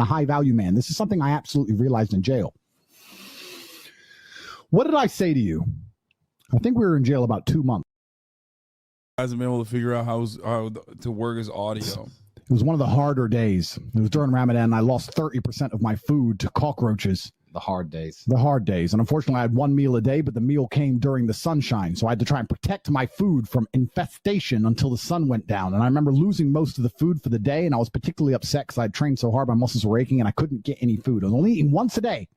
high value man. This is something I absolutely realized in jail. What did I say to you? I think we were in jail about 2 months. Hasn't been able to figure out how to work his audio. It was one of the harder days. It was during Ramadan, and I lost 30% of my food to cockroaches. The hard days. The hard days. And unfortunately, I had one meal a day, but the meal came during the sunshine. So I had to try and protect my food from infestation until the sun went down. And I remember losing most of the food for the day, and I was particularly upset because I had trained so hard, my muscles were aching, and I couldn't get any food. I was only eating once a day.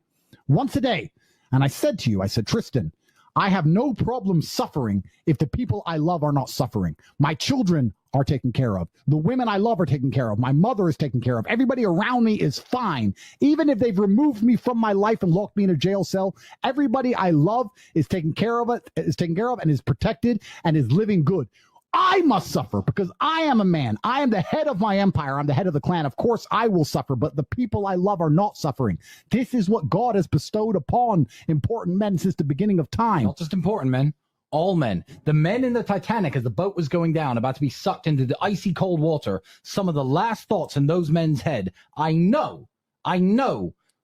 Once a day. And I said to you, I said, Tristan, I have no problem suffering if the people I love are not suffering. My children are taken care of. The women I love are taken care of. My mother is taken care of. Everybody around me is fine. Even if they've removed me from my life and locked me in a jail cell, everybody I love is taken care of, and is protected and is living good. I must suffer because I am a man. I am the head of my empire. I'm the head of the clan. Of course, I will suffer, but the people I love are not suffering. This is what God has bestowed upon important men since the beginning of time. Not just important men, all men. The men in the Titanic, as the boat was going down, about to be sucked into the icy cold water, some of the last thoughts in those men's head, I know,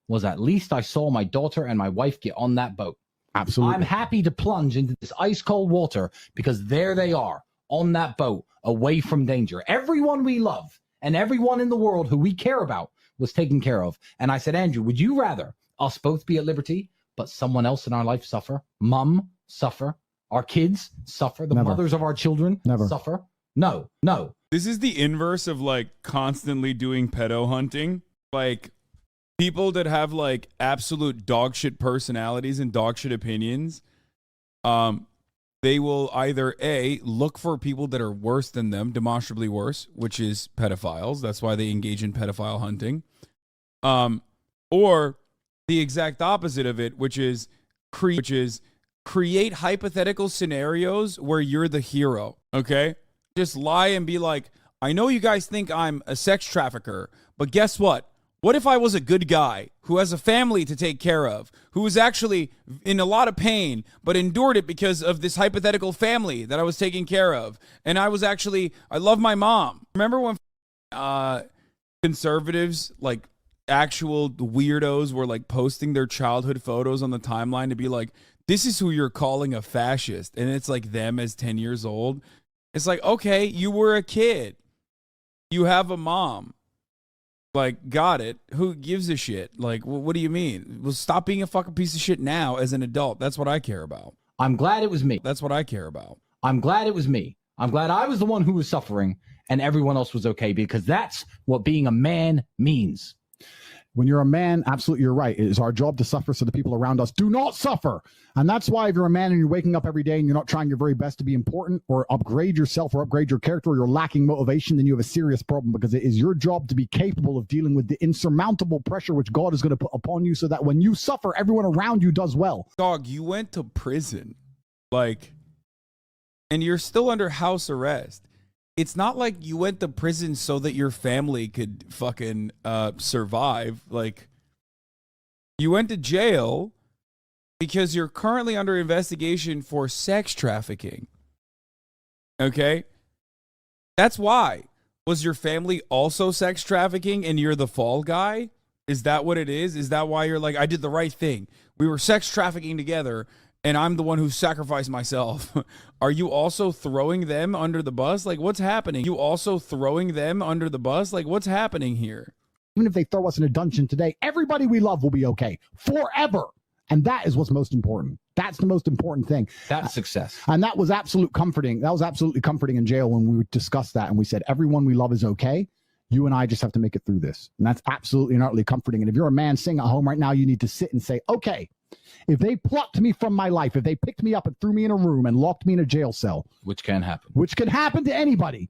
was at least I saw my daughter and my wife get on that boat. Absolutely. I'm happy to plunge into this ice cold water because there they are. On that boat, away from danger. Everyone we love and everyone in the world who we care about was taken care of. And I said, Andrew, would you rather us both be at liberty, but someone else in our life suffer? Mom suffer? Our kids suffer? The mothers of our children suffer? No. This is the inverse of like constantly doing pedo hunting. Like people that have like absolute dog shit personalities and dog shit opinions. They will either A, look for people that are worse than them, demonstrably worse, which is pedophiles. That's why they engage in pedophile hunting. Or the exact opposite of it, which is create hypothetical scenarios where you're the hero, okay? Just lie and be like, I know you guys think I'm a sex trafficker, but guess what? What if I was a good guy who has a family to take care of, who was actually in a lot of pain, but endured it because of this hypothetical family that I was taking care of? And I love my mom. Remember when conservatives, like actual weirdos, were like posting their childhood photos on the timeline to be like, this is who you're calling a fascist. And it's like them as 10 years old. It's like, okay, you were a kid. You have a mom. Like, got it. Who gives a shit? Like, what do you mean? Well, stop being a fucking piece of shit now as an adult. That's what I care about. I'm glad it was me. That's what I care about. I'm glad it was me. I'm glad I was the one who was suffering and everyone else was okay, because that's what being a man means. When you're a man, absolutely, you're right. It is our job to suffer so the people around us do not suffer. And that's why if you're a man and you're waking up every day and you're not trying your very best to be important or upgrade yourself or upgrade your character, or you're lacking motivation, then you have a serious problem, because it is your job to be capable of dealing with the insurmountable pressure which God is going to put upon you so that when you suffer, everyone around you does well. Dog, you went to prison, like, and you're still under house arrest. It's not like you went to prison so that your family could fucking survive. Like, you went to jail because you're currently under investigation for sex trafficking. Okay? That's why. Was your family also sex trafficking and you're the fall guy? Is that what it is? Is that why you're like, I did the right thing? We were sex trafficking together and I'm the one who sacrificed myself. Are you also throwing them under the bus? Like, what's happening? You also throwing them under the bus? Like, what's happening here? Even if they throw us in a dungeon today, everybody we love will be okay forever. And that is what's most important. That's the most important thing. That's success. And that was absolute comforting. That was absolutely comforting in jail when we discussed that. And we said, everyone we love is okay. You and I just have to make it through this. And that's absolutely and utterly comforting. And if you're a man sitting at home right now, you need to sit and say, okay, if they plucked me from my life, if they picked me up and threw me in a room and locked me in a jail cell, which can happen. Which can happen to anybody.